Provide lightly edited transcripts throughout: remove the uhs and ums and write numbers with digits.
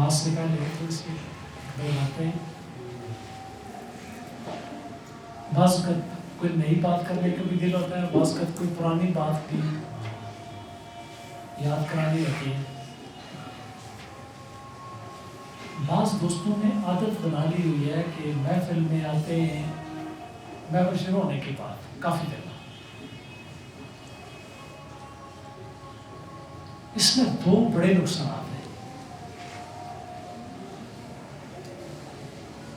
نماز سے پہلے تھوڑی سی باتیں، بعض وقت کوئی نئی بات کرنے کا بھی دل ہوتا ہے، بعض وقت کوئی پرانی بات بھی یاد کرانی ہوتی ہے۔ بعض دوستوں نے عادت بنا لی ہوئی ہے کہ محفل میں آتے ہیں محفل شروع ہونے کے بعد کافی دیر، اس میں دو بڑے نقصانات ہیں۔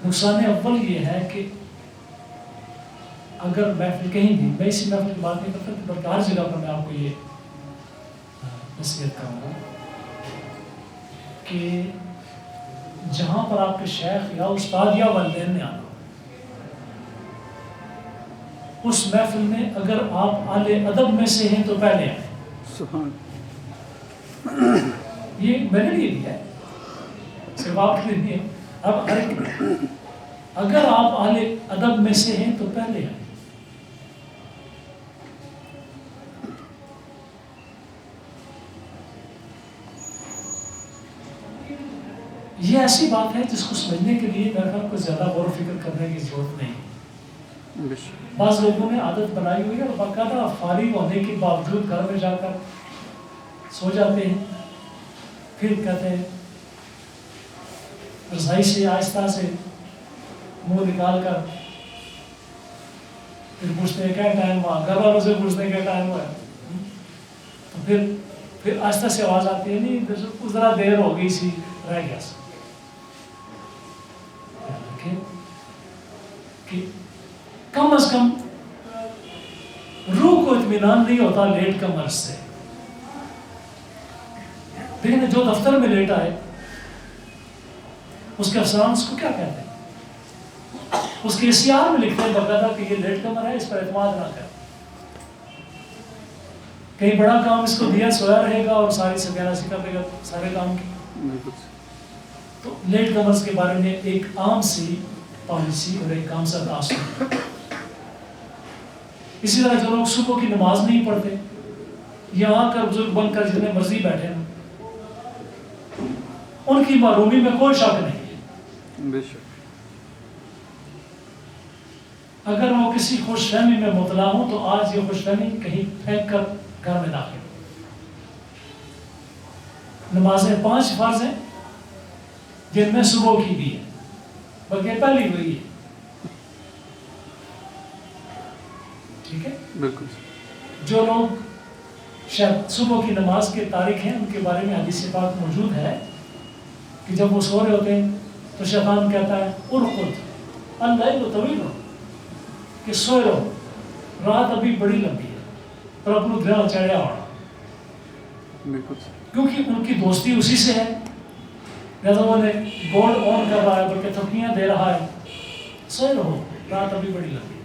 نقصان اول یہ ہے کہ اگر محفل کہیں بھی، میں اسی محفل کی بات نہیں کرتا بلکہ ہر جگہ پر میں آپ کو یہ نصیحت کروں گا کہ جہاں پر آپ کے شیخ یا استاد یا والدین نے آنا، اس محفل میں اگر آپ اہل ادب میں سے ہیں تو پہلے آئیں۔ سبحان یہ میرے لیے بھی ہے، صرف آپ کے لیے نہیں ہے، اب ہر ایک، اگر آپ اہل ادب میں سے ہیں تو پہلے آئیں۔ یہ ایسی بات ہے جس کو سمجھنے کے لیے میرے خیال کو زیادہ غور و فکر کرنے کی ضرورت نہیں۔ بعض لوگوں نے عادت بنائی ہوئی ہے اور باقاعدہ فارغ ہونے کے باوجود گھر میں جا کر سو جاتے ہیں، پھر کہتے ہیں رضائی سے آہستہ سے منہ نکال کر پھر پوچھتے ہیں کیا ٹائم ہوا، گھر والوں سے پوچھتے ہیں کیا ٹائم ہوا ہے، تو پھر آہستہ سے آواز آتی ہے نہیں ذرا دیر ہو گئی سی، رہ گیا سی۔ کہ کم از کم روح کو اطمینان نہیں ہوتا لیٹ کا مرض سے، لیکن جو دفتر میں لیٹ آئے اس کے افسران اس کو کیا کہتے ہیں، اس کے اشعار میں لکھتے ہیں باقاعدہ کہ یہ لیٹ کمر ہے، اس پر اعتماد نہ کر، کہیں بڑا کام اس کو دیا سویا رہے گا اور ساری سفیانسی کر دے گا سارے کام کی۔ تو لیٹ کمرز کے بارے میں ایک عام سی پالیسی اور ایک عام سا تاثر۔ اسی طرح جو لوگ صبح کی نماز نہیں پڑھتے یا آ کر بزرگ بن کر جتنے مرضی بیٹھے ہیں، ان کی معلومی میں کوئی شک نہیں ہے، بے شک۔ اگر وہ کسی خوش فہمی میں مبتلا ہوں تو آج یہ خوش فہمی کہیں پھینک کر گھر میں داخل ہو۔ نمازیں 5 فرض ہیں جن میں صبح کی بھی ہے، بلکہ پہلی وہی ہے، ٹھیک ہے؟ بالکل۔ جو لوگ شاید صبح کی نماز کے تارک ہیں ان کے بارے میں حدیث پاک موجود ہے کہ جب وہ سو رہے ہوتے ہیں تو شیطان کہتا ہے ارقد اللیل طویل، کہ سوئے رہو، رات ابھی بڑی لمبی ہے، اور اپنا دھیان چڑھیا ہونا، کیونکہ ان کی دوستی اسی سے ہے، لہذا وہ نے گولڈ آن کر رہا ہے بلکہ تھپکیاں دے رہا ہے، سوئے رہو، رات ابھی بڑی لمبی ہے۔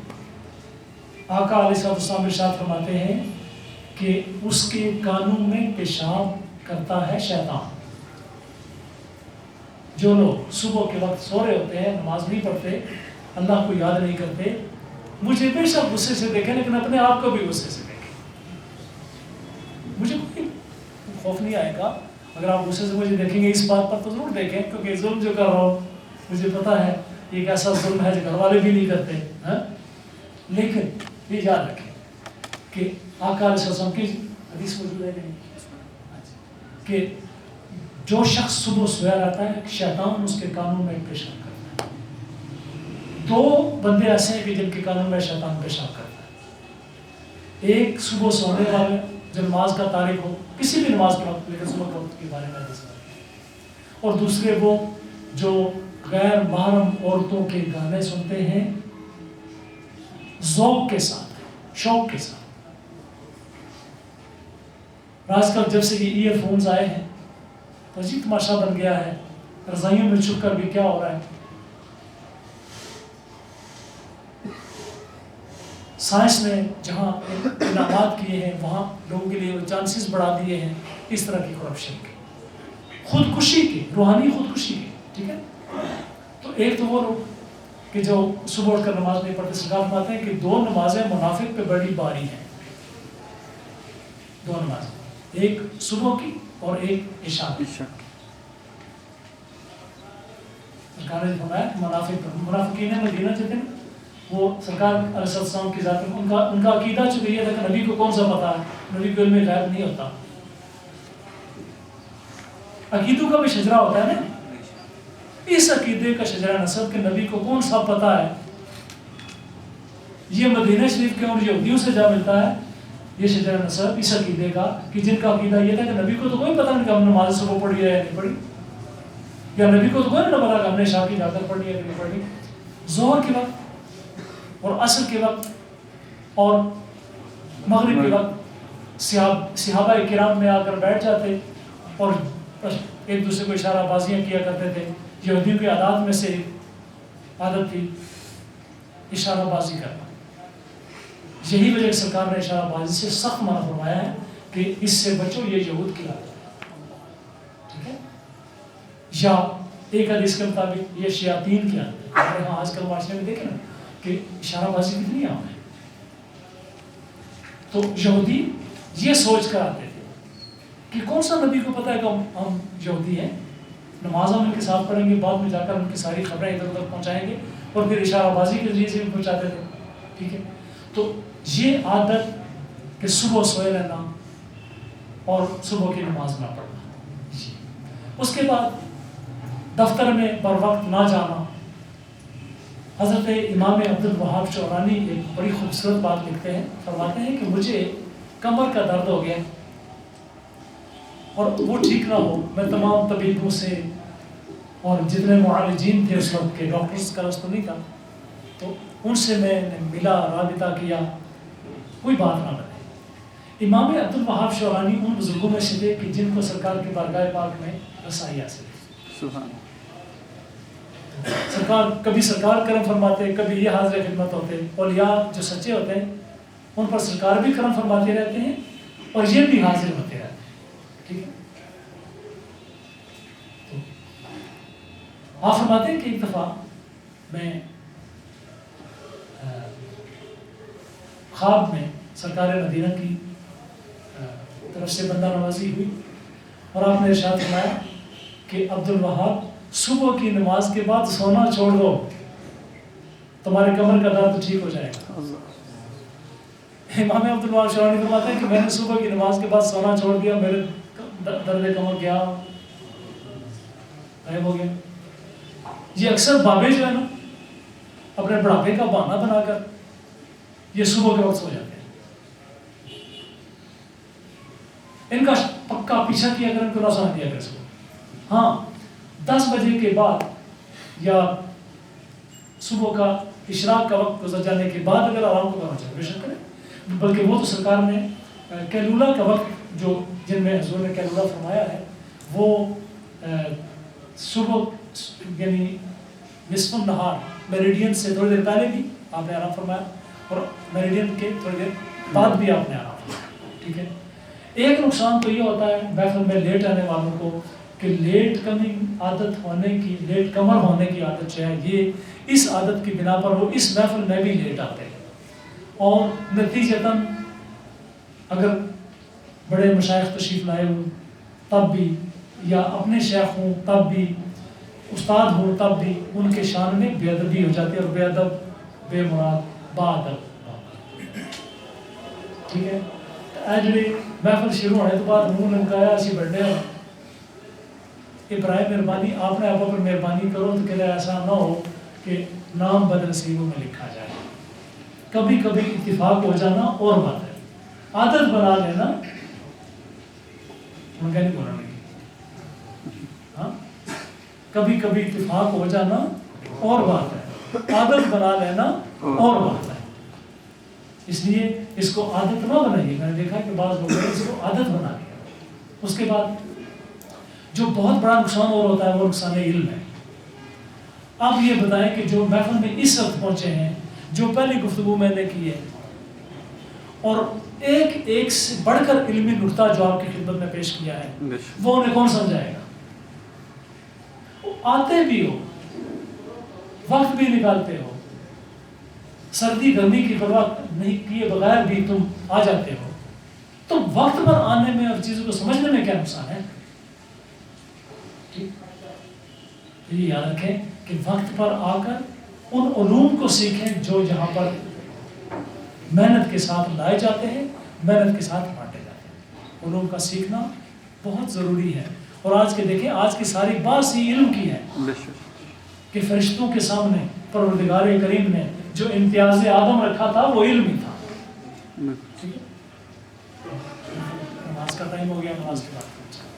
آقا علیہ السلام ارشاد فرماتے ہیں کہ اس کے کانوں میں پیشاب کرتا ہے شیطان۔ جو لوگ صبح کے وقت سو رہے ہوتے ہیں، نماز نہیں پڑھتے، اللہ کو یاد نہیں کرتے، مجھے بے شک غصے سے دیکھیں لیکن اپنے آپ کو بھی غصے سے دیکھیں۔ مجھے کوئی خوف نہیں آئے گا اگر آپ غصے سے مجھے دیکھیں گے، اس بات پر تو ضرور دیکھیں کیونکہ ظلم جو کر رہا ہوں مجھے پتا ہے یہ ایک ایسا ظلم ہے جو گھر والے بھی نہیں کرتے، لیکن یہ یاد رکھیں کہ آقا علیہ السلام کی حدیث موجود ہے کہ جو شخص صبح سویا رہتا ہے شیطان اس کے کانوں میں پیشاب کرتا ہے۔ 2 بندے ایسے ہیں کہ جن کے کانوں میں شیطان پیشاب کرتا ہے، ایک صبح سونے والے جو نماز کا تارک ہو، کسی بھی نماز کے وقت، لیکن صبح کے وقت کے بارے میں حدیث ہے، اور دوسرے وہ جو غیر محرم عورتوں کے گانے سنتے ہیں ذوق کے ساتھ، شوق کے ساتھ۔ آج کل جب سے یہ ایئر فونز آئے ہیں تو عجیب تماشا بن گیا ہے، رضائیوں میں چھپ کر بھی کیا ہو رہا ہے۔ سائنس نے جہاں انعامات کیے ہیں وہاں لوگوں کے لیے چانسز بڑھا دیے ہیں اس طرح کی کرپشن کے، خودکشی کی، روحانی خودکشی کی، ٹھیک ہے؟ تو ایک تو وہ لوگ کہ جو صبح اٹھ کر نماز نہیں پڑھتے، سرکار فرماتے ہیں کہ 2 نمازیں منافق پہ بڑی باری ہیں، 2 نمازیں، ایک صبح کی اور ایک عشاء کی۔ سرکار نے فرمایا کہ منافقین مدینہ جو تھے وہ سرکار علیہ السلام کی ذات میں ان کا عقیدہ چونکہ یہ تھا کہ نبی کو کون سا پتا ہے، نبی کو علم غیب نہیں ہوتا. عقیدوں کا بھی شجرہ ہوتا ہے نا، اس عقیدے کا شجرہ نسب کہ نبی کو کون سا پتا ہے، یہ مدینہ شریف کے اور یہودیوں سے جا ملتا ہے. یہ شجرہ نسب اس عقیدے کا کہ جن کا عقیدہ یہ تھا کہ نبی کو تو کوئی پتہ نہیں کہ ہم نے نماز صبح پڑھی ہے یا نہیں پڑھی، یا نبی کو تو کوئی نہیں پتا کہ ہم نے عشاء کی جا کر پڑھی ہے یا نہیں پڑھی. ظہر کے وقت اور عصر کے وقت اور مغرب کے وقت صحابہ کرام میں آ کر بیٹھ جاتے اور ایک دوسرے کو اشارہ بازیاں کیا کرتے تھے. یہودیوں کی عادات میں سے عادت تھی اشارہ بازی کرنا. یہی وجہ سرکار نے اشارہ بازی سے سخت منع فرمایا ہے کہ اس سے بچو، یہ یہود کی عادت ہے. ٹھیک ہے، یا ایک حدیث کے مطابق یہ شیاطین کی عادت ہے. ہمارے یہاں آج کل معاشرے میں دیکھیں نا کہ اشارہ بازی کتنی عام ہے. تو یہودی یہ سوچ کر آتے تھے کہ کون سا نبی کو پتا ہے کہ ہم یہودی ہیں، نماز ہم ان کے ساتھ پڑھیں گے، بعد میں جا کر ان کی ساری خبریں ادھر ادھر پہنچائیں گے، اور پھر اشارہ بازی کے ذریعے سے بھی پہنچاتے تھے. ٹھیک ہے، تو یہ عادت کہ صبح سوئے رہنا اور صبح کی نماز نہ پڑھنا. اس کے بعد دفتر میں بر وقت نہ جانا. حضرت امام عبد الوہاب شعرانی ایک بڑی خوبصورت بات لکھتے ہیں، فرماتے ہیں کہ مجھے کمر کا درد ہو گیا اور وہ ٹھیک نہ ہو. میں تمام طبیبوں سے اور جتنے معالجین تھے اس وقت کے، ڈاکٹرز کا رست نہیں تھا، تو ان سے میں نے ملا، رابطہ کیا، کوئی بات نہ بنے. امام عبد الوہاب شعرانی ان بزرگوں میں سے تھے کہ جن کو سرکار کی بارگاہ پاک میں رسائی حاصل ہے. سرکار کبھی سرکار کرم فرماتے، کبھی یہ حاضر خدمت ہوتے. اولیاء جو سچے ہوتے ہیں ان پر سرکار بھی کرم فرماتے رہتے ہیں اور یہ بھی حاضر ہوتے رہتے ہیں. ٹھیک ہے، آپ فرماتے ہیں کہ ایک دفعہ میں خواب میں سرکار مدینہ کی طرف سے بندہ نوازی ہوئی اور آپ نے ارشاد فرمایا کہ عبد الوہاب صبح کی نماز کے بعد سونا چھوڑ دو، تمہارے کمر کا درد ٹھیک ہو جائے گا. امام عبد الوہاب شعرانی فرماتے ہیں کہ میں نے صبح کی نماز کے بعد سونا چھوڑ دیا، میرے درد کمر گیا، غائب ہو گیا. یہ اکثر بابے جو ہے نا اپنے بڑھاپے کا بہانہ بنا کر یہ صبح کے وقت سو جاتے ہیں. ان کا پکا پیچھا کیا کر ان کو نہ سونا دیا کر صبح. ہاں 10 بجے کے بعد یا صبح کا اشراق کا وقت گزر جانے کے بعد اگر آرام کو کرنا چاہے بے شک کریں، بلکہ وہ تو سرکار نے کیلولہ کا وقت جو جن میں حضور نے کیلولہ فرمایا ہے وہ صبح یعنی نصف النہار میریڈین سے تھوڑی دیر پہلے بھی آپ نے آرام فرمایا اور میریڈین کے تھوڑی دیر بعد بھی آپ نے آرام فرمایا. ٹھیک ہے، ایک نقصان تو یہ ہوتا ہے محفل میں لیٹ آنے والوں کو کہ لیٹ کمنگ عادت ہونے کی، لیٹ کمر ہونے کی عادت جو ہے، یہ اس عادت کی بنا پر وہ اس محفل میں بھی لیٹ آتے ہیں اور نتیجتاً اگر بڑے مشائخ تشریف لائے ہوں تب بھی، یا اپنے شیخ ہوں تب بھی، استاد ہوں تب بھی ان کے شان میں بے ادبی ہو جاتی ہے اور بے ادب بے مراد با ادب. ٹھیک ہے، جی محفل شروع ہونے کے بعد منہ لمکایا اسی بڑھنے ابراہیم مہربانی آپ نے آپ پر مہربانی کرو تو کہ ایسا نہ ہو کہ نام بدنصیبوں میں لکھا جائے. کبھی کبھی اتفاق ہو جانا اور بات ہے، عادت بنا لینا ان کا نہیں بولنا لگی. ہاں کبھی کبھی اتفاق ہو جانا اور بات ہے، عادت بنا لینا اور بات ہے. اس لیے اس کو عادت نہ بنائیے. میں نے دیکھا کہ بعض لوگوں نے اس کو عادت بنا لیا. اس کے بعد جو بہت بڑا نقصان اور ہوتا ہے وہ نقصان علم ہے. آپ یہ بتائیں کہ جو محفل میں اس وقت پہنچے ہیں، جو پہلی گفتگو میں نے کی ہے اور ایک ایک سے بڑھ کر علمی نقطہ جو آپ کی خدمت میں پیش کیا ہے، وہ انہیں کون سمجھائے گا؟ آتے بھی ہو، وقت بھی نکالتے ہو، سردی گرمی کی پرواہ نہیں کیے بغیر بھی تم آ جاتے ہو، تو وقت پر آنے میں اور چیزوں کو سمجھنے میں کیا نقصان ہے؟ ٹھیک، یہ یاد رکھیں کہ وقت پر آ کر ان علوم کو سیکھیں جو یہاں پر محنت کے ساتھ لائے جاتے ہیں، محنت کے ساتھ بانٹے جاتے ہیں۔ علوم کا سیکھنا بہت ضروری ہے۔ اور آج کے دیکھیں، آج کی ساری بات ہی علم کی ہے کہ فرشتوں کے سامنے پروردگار کریم نے جو امتیاز آدم رکھا تھا وہ علم ہی تھا۔ ٹھیک ہے، نماز کا ٹائم ہو گیا، نماز کی بات کریں۔